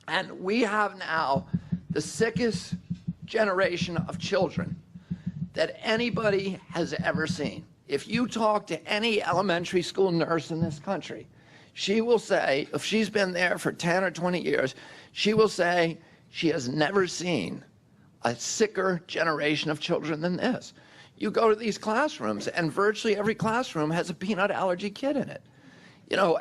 And we have now the sickest generation of children that anybody has ever seen. If you talk to any elementary school nurse in this country, she will say, if she's been there for 10 or 20 years, she will say she has never seen a sicker generation of children than this. You go to these classrooms, and virtually every classroom has a peanut allergy kid in it. You know,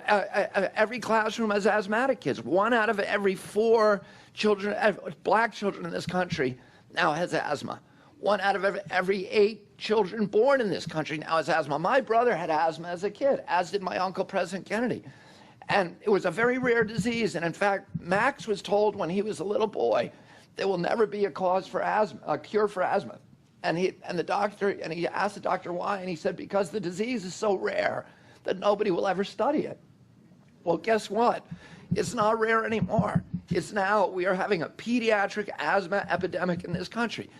every classroom has asthmatic kids. 1 out of every 4 children, black children in this country now has asthma. 1 out of every 8 children born in this country now has asthma. My brother had asthma as a kid, as did my uncle, President Kennedy. And it was a very rare disease. And in fact, Max was told when he was a little boy, there will never be a cause for asthma, a cure for asthma. And he asked the doctor why, and he said, because the disease is so rare that nobody will ever study it. Well, guess what? It's not rare anymore. It's now, we are having a pediatric asthma epidemic in this country.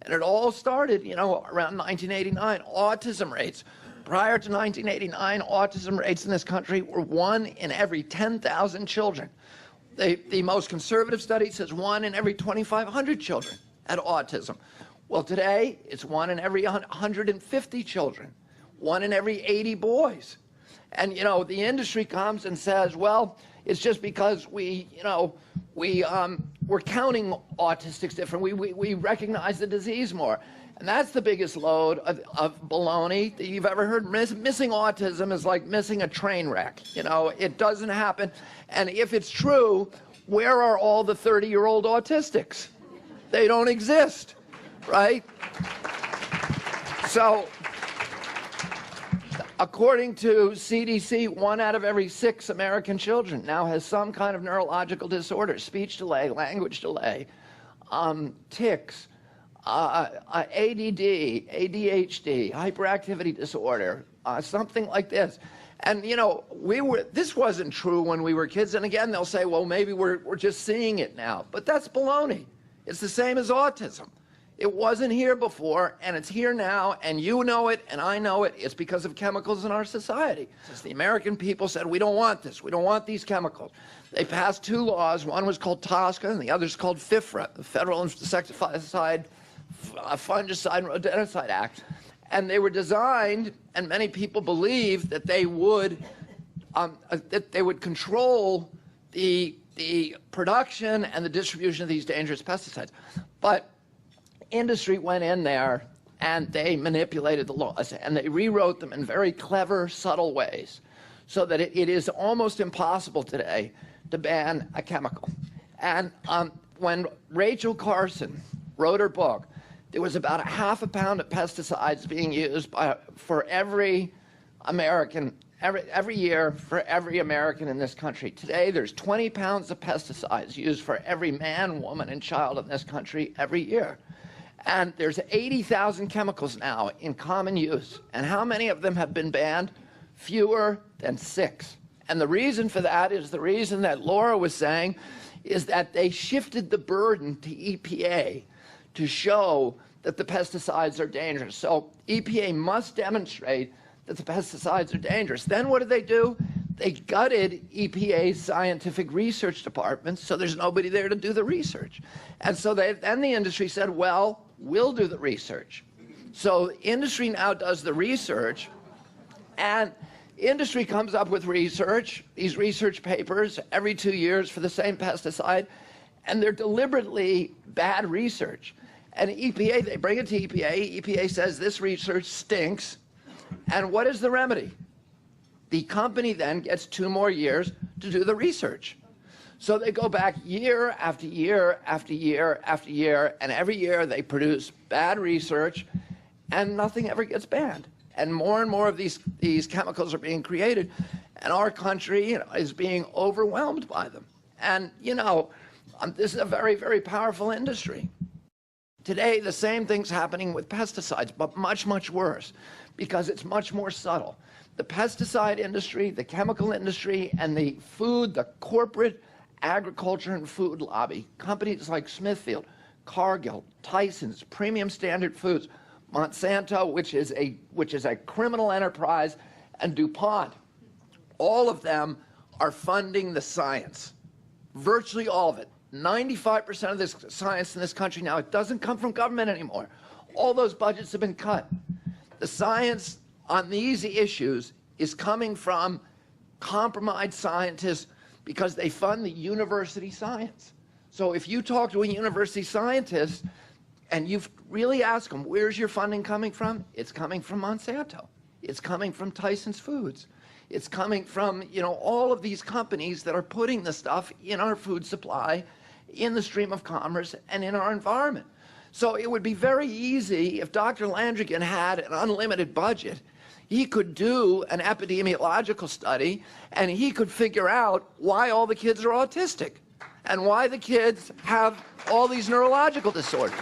And it all started, you know, around 1989. Autism rates. Prior to 1989, autism rates in this country were 1 in every 10,000 children. The most conservative study says 1 in every 2,500 children had autism. Well, today, it's 1 in every 150 children, 1 in every 80 boys. And, you know, the industry comes and says, well, it's just because we're counting autistics different. We recognize the disease more. And that's the biggest load of baloney that you've ever heard. Missing autism is like missing a train wreck. You know, it doesn't happen. And if it's true, where are all the 30-year-old autistics? They don't exist, right? So, according to CDC, 1 out of every 6 American children now has some kind of neurological disorder, speech delay, language delay, tics, ADD, ADHD, hyperactivity disorder, something like this. And, you know, this wasn't true when we were kids. And again, they'll say, well, maybe we're just seeing it now. But that's baloney. It's the same as autism. It wasn't here before, and it's here now, and you know it, and I know it. It's because of chemicals in our society. Since the American people said, we don't want this. We don't want these chemicals. They passed 2 laws. One was called TSCA, and the other is called FIFRA, the Federal Insecticide, Fungicide, and Rodenticide Act. And they were designed, and many people believe that they would control the production and the distribution of these dangerous pesticides. But industry went in there and they manipulated the laws, and they rewrote them in very clever, subtle ways so that it is almost impossible today to ban a chemical. And when Rachel Carson wrote her book, there was about a ½ pound of pesticides being used for every American, every year for every American in this country. Today, there's 20 pounds of pesticides used for every man, woman, and child in this country every year. And there's 80,000 chemicals now in common use. And how many of them have been banned? Fewer than 6. And the reason for that is the reason that Laura was saying is that they shifted the burden to EPA to show that the pesticides are dangerous. So EPA must demonstrate that the pesticides are dangerous. Then what do? They gutted EPA's scientific research department, so there's nobody there to do the research. And so then the industry said, well, we'll do the research. So industry now does the research, and industry comes up with research, these research papers every 2 years for the same pesticide, and they're deliberately bad research. And EPA, they bring it to EPA. EPA says this research stinks. And what is the remedy? The company then gets 2 more years to do the research. So they go back year after year after year after year, and every year they produce bad research, and nothing ever gets banned. And more of these chemicals are being created, and our country is being overwhelmed by them. And, you know, this is a very, very powerful industry. Today, the same thing's happening with pesticides, but much, much worse, because it's much more subtle. The pesticide industry, the chemical industry, and the corporate agriculture and food lobby, companies like Smithfield, Cargill, Tyson's, Premium Standard Foods, Monsanto, which is a criminal enterprise, and DuPont, all of them are funding the science, virtually all of it. 95% of this science in this country now, it doesn't come from government anymore. All those budgets have been cut. The science on these issues is coming from compromised scientists because they fund the university science. So if you talk to a university scientist and you really ask them, where's your funding coming from? It's coming from Monsanto. It's coming from Tyson's Foods. It's coming from, all of these companies that are putting the stuff in our food supply, in the stream of commerce, and in our environment. So it would be very easy if Dr. Landrigan had an unlimited budget. He could do an epidemiological study, and he could figure out why all the kids are autistic and why the kids have all these neurological disorders.